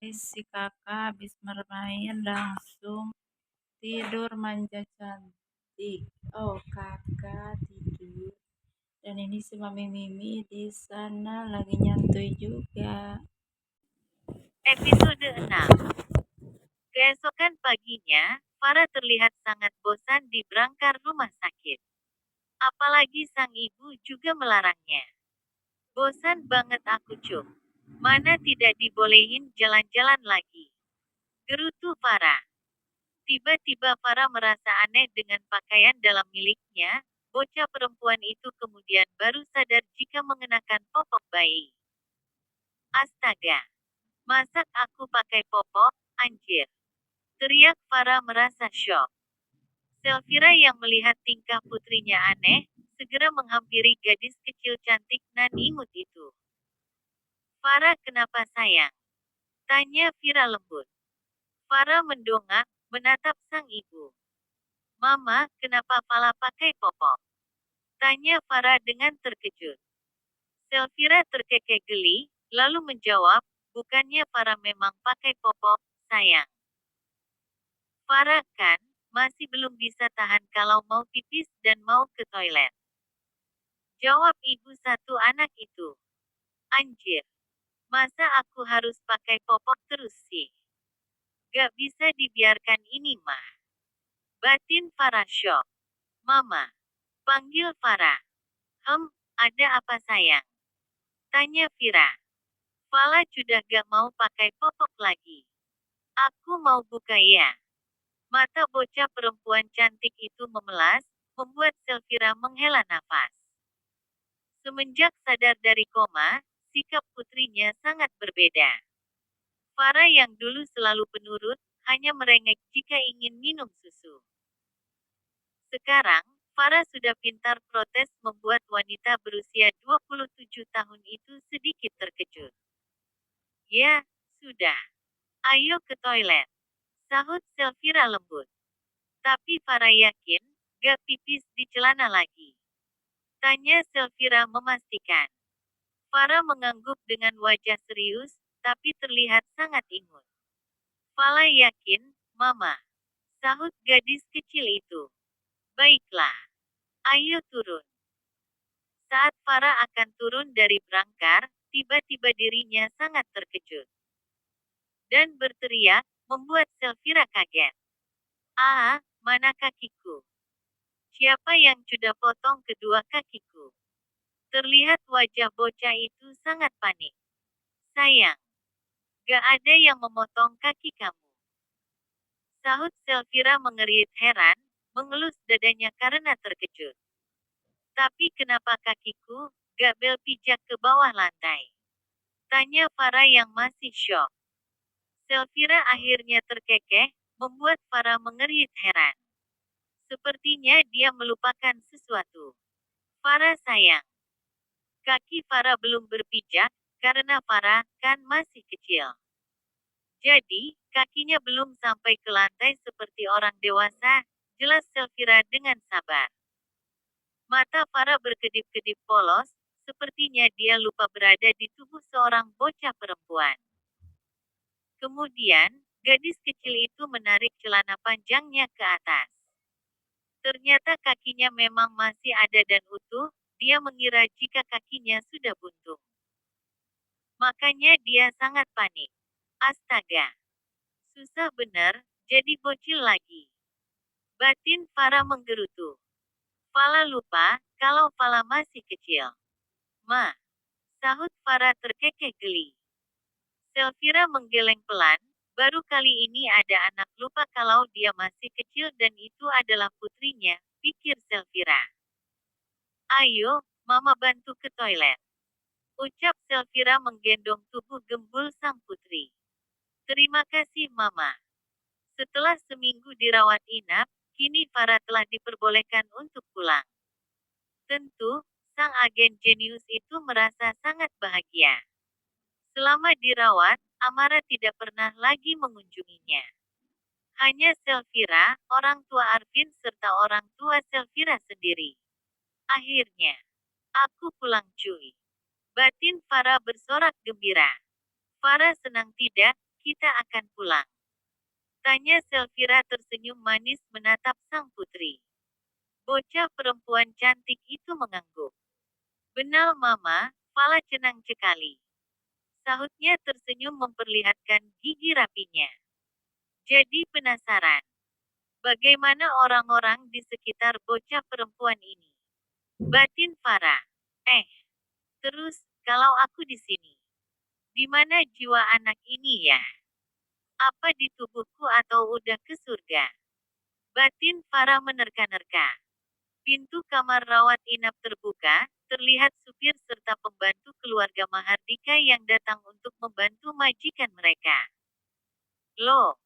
Si kakak habis bermain langsung tidur manja cantik. Oh, kakak tidur. Dan ini si Mami Mimi di sana lagi nyantui juga. Episode 6. Keesokan paginya, Farah terlihat sangat bosan di berangkar rumah sakit. Apalagi sang ibu juga melarangnya. Bosan banget aku, Cuk. Mana tidak dibolehin jalan-jalan lagi. Gerutu Farah. Tiba-tiba Farah merasa aneh dengan pakaian dalam miliknya. Bocah perempuan itu kemudian baru sadar jika mengenakan popok bayi. Astaga, masak aku pakai popok, anjir. Teriak Farah merasa syok. Selfira yang melihat tingkah putrinya aneh, segera menghampiri gadis kecil cantik nan imut itu. Farah kenapa sayang? Tanya Vira lembut. Farah mendongak, menatap sang ibu. Mama, kenapa Fala pakai popok? Tanya Farah dengan terkejut. Selfira terkekeh geli, lalu menjawab, bukannya Farah memang pakai popok, sayang. Farah kan, masih belum bisa tahan kalau mau pipis dan mau ke toilet. Jawab ibu satu anak itu. Anjir, masa aku harus pakai popok terus sih? Gak bisa dibiarkan ini mah. Batin Farah syok. Mama, panggil Farah. Ada apa sayang? Tanya Vira. Fala sudah gak mau pakai popok lagi. Aku mau buka ya. Mata bocah perempuan cantik itu memelas, membuat Selvira menghela nafas. Semenjak sadar dari koma, sikap putrinya sangat berbeda. Farah yang dulu selalu penurut, hanya merengek jika ingin minum susu. Sekarang, Farah sudah pintar protes membuat wanita berusia 27 tahun itu sedikit terkejut. Ya, sudah. Ayo ke toilet. Sahut Selvira lembut. Tapi Farah yakin, gak pipis di celana lagi. Tanya Selvira memastikan. Farah mengangguk dengan wajah serius, tapi terlihat sangat imut. Fala yakin, Mama. Sahut gadis kecil itu. Baiklah. Ayo turun. Saat Farah akan turun dari berangkar, tiba-tiba dirinya sangat terkejut. Dan berteriak, membuat Selvira kaget. Ah, mana kakiku? Siapa yang sudah potong kedua kakiku? Terlihat wajah bocah itu sangat panik. Sayang, gak ada yang memotong kaki kamu. Sahut Selvira mengerit heran, mengelus dadanya karena terkejut. Tapi kenapa kakiku, gak bel pijak ke bawah lantai? Tanya Farah yang masih syok. Selvira akhirnya terkekeh, membuat Farah mengerit heran. Sepertinya dia melupakan sesuatu. Farah sayang. Kaki Farah belum berpijak, karena Farah kan masih kecil. Jadi, kakinya belum sampai ke lantai seperti orang dewasa, jelas Selvira dengan sabar. Mata Farah berkedip-kedip polos, sepertinya dia lupa berada di tubuh seorang bocah perempuan. Kemudian, gadis kecil itu menarik celana panjangnya ke atas. Ternyata kakinya memang masih ada dan utuh, dia mengira jika kakinya sudah buntung. Makanya dia sangat panik. Astaga, susah bener, jadi bocil lagi. Batin Farah menggerutu. Fala lupa, kalau Fala masih kecil. Ma, sahut Farah terkekeh geli. Selvira menggeleng pelan, baru kali ini ada anak lupa kalau dia masih kecil dan itu adalah putrinya, pikir Selvira. Ayo, Mama bantu ke toilet. Ucap Selvira menggendong tubuh gembul sang putri. Terima kasih Mama. Setelah seminggu dirawat inap, kini Farah telah diperbolehkan untuk pulang. Tentu, sang agen jenius itu merasa sangat bahagia. Selama dirawat, Amara tidak pernah lagi mengunjunginya. Hanya Selvira, orang tua Arvin serta orang tua Selvira sendiri. Akhirnya, aku pulang cuy. Batin Farah bersorak gembira. Farah senang tidak, kita akan pulang? Tanya Selvira tersenyum manis menatap sang putri. Bocah perempuan cantik itu mengangguk. Benar Mama, Fala cenang sekali. Sahutnya tersenyum memperlihatkan gigi rapinya. Jadi penasaran, bagaimana orang-orang di sekitar bocah perempuan ini? Batin Farah. Terus, kalau aku di sini, di mana jiwa anak ini ya? Apa di tubuhku atau udah ke surga? Batin Farah menerka-nerka. Pintu kamar rawat inap terbuka, terlihat supir serta pembantu keluarga Mahardika yang datang untuk membantu majikan mereka. Loh,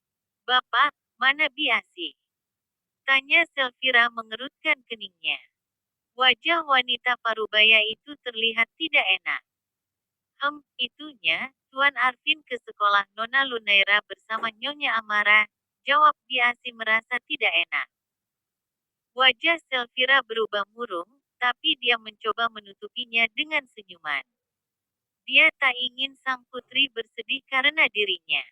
Bapak, mana Biasi? Tanya Selvira mengerutkan keningnya. Wajah wanita parubaya itu terlihat tidak enak. Itunya, Tuan Arvin ke sekolah Nona Lunaira bersama Nyonya Amara, jawab Biasi merasa tidak enak. Wajah Selvira berubah murung, tapi dia mencoba menutupinya dengan senyuman. Dia tak ingin sang putri bersedih karena dirinya.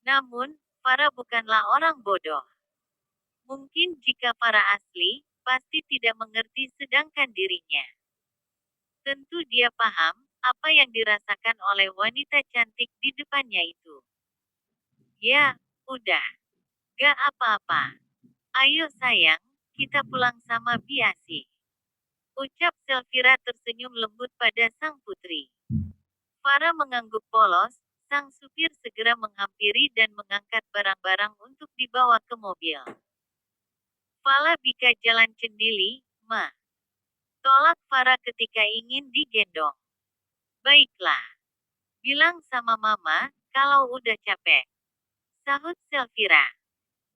Namun, Farah bukanlah orang bodoh. Mungkin jika Farah asli, pasti tidak mengerti sedangkan dirinya. Tentu dia paham, apa yang dirasakan oleh wanita cantik di depannya itu. Ya, udah. Gak apa-apa. Ayo sayang, kita pulang sama Biasi. Ucap Selvira tersenyum lembut pada sang putri. Farah mengangguk polos, sang supir segera menghampiri dan mengangkat barang-barang untuk dibawa ke mobil. Fala bika jalan cendili, Ma. Tolak Farah ketika ingin digendong. Baiklah. Bilang sama Mama, kalau udah capek. Sahut Selvira.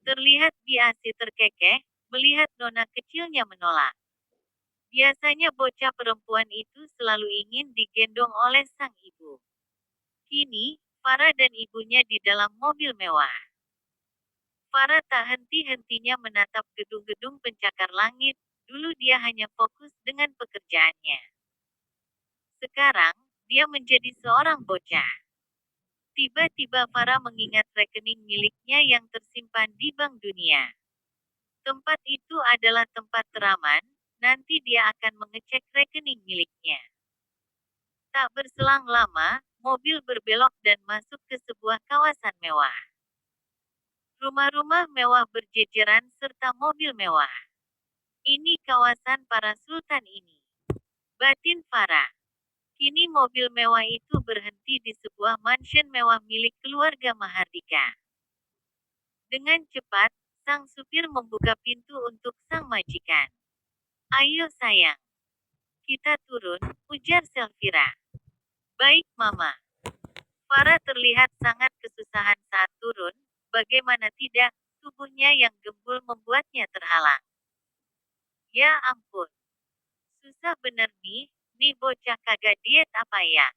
Terlihat Biasi terkekeh, melihat nona kecilnya menolak. Biasanya bocah perempuan itu selalu ingin digendong oleh sang ibu. Kini, Farah dan ibunya di dalam mobil mewah. Farah tak henti-hentinya menatap gedung-gedung pencakar langit, dulu dia hanya fokus dengan pekerjaannya. Sekarang, dia menjadi seorang bocah. Tiba-tiba Farah mengingat rekening miliknya yang tersimpan di Bank Dunia. Tempat itu adalah tempat teraman, nanti dia akan mengecek rekening miliknya. Tak berselang lama, mobil berbelok dan masuk ke sebuah kawasan mewah. Rumah-rumah mewah berjejeran serta mobil mewah. Ini kawasan para sultan ini. Batin Farah. Kini mobil mewah itu berhenti di sebuah mansion mewah milik keluarga Mahardika. Dengan cepat, sang supir membuka pintu untuk sang majikan. Ayo sayang. Kita turun, ujar Selvira. Baik Mama. Farah terlihat sangat kesusahan saat turun, bagaimana tidak, tubuhnya yang gembul membuatnya terhalang. Ya ampun. Susah bener nih bocah kagak diet apa ya?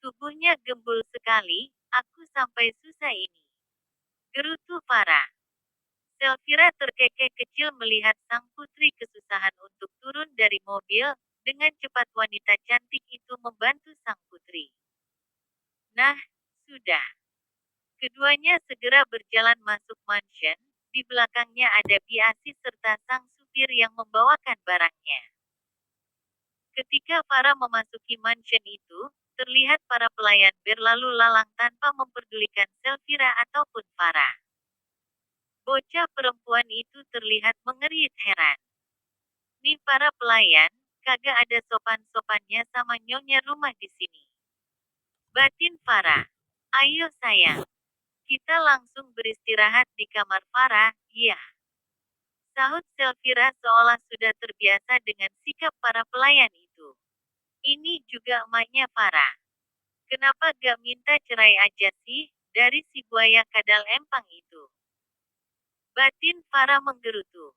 Tubuhnya gembul sekali, aku sampai susah ini. Gerutu Farah. Selvira terkekeh kecil melihat sang putri kesusahan untuk turun dari mobil, dengan cepat wanita cantik itu membantu sang putri. Nah, sudah. Keduanya segera berjalan masuk mansion, di belakangnya ada Biasi serta sang supir yang membawakan barangnya. Ketika Farah memasuki mansion itu, terlihat para pelayan berlalu lalang tanpa memperdulikan Selvira ataupun Farah. Bocah perempuan itu terlihat mengerit heran. Nih para pelayan, kagak ada sopan-sopannya sama nyonya rumah di sini. Batin Farah. Ayo sayang. Kita langsung beristirahat di kamar Farah, iya. Sahut Selvira seolah sudah terbiasa dengan sikap para pelayan itu. Ini juga emaknya Farah. Kenapa gak minta cerai aja sih, dari si buaya kadal empang itu? Batin Farah menggerutu.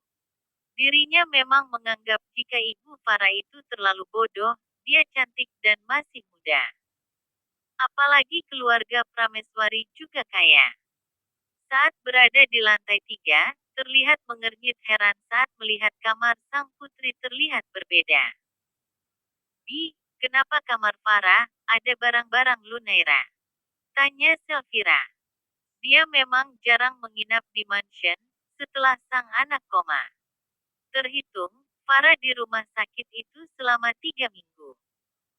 Dirinya memang menganggap jika ibu Farah itu terlalu bodoh, dia cantik dan masih muda. Apalagi keluarga Prameswari juga kaya. Saat berada di lantai 3, terlihat mengernyit heran saat melihat kamar sang putri terlihat berbeda. Kenapa kamar Farah, ada barang-barang Lunaira? Tanya Selvira. Dia memang jarang menginap di mansion, setelah sang anak koma. Terhitung, Farah di rumah sakit itu selama 3 minggu.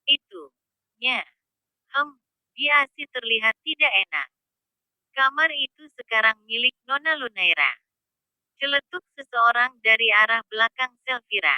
Itu. Nya. Dia sih terlihat tidak enak. Kamar itu sekarang milik Nona Lunaira. Celetuk seseorang dari arah belakang Selvira.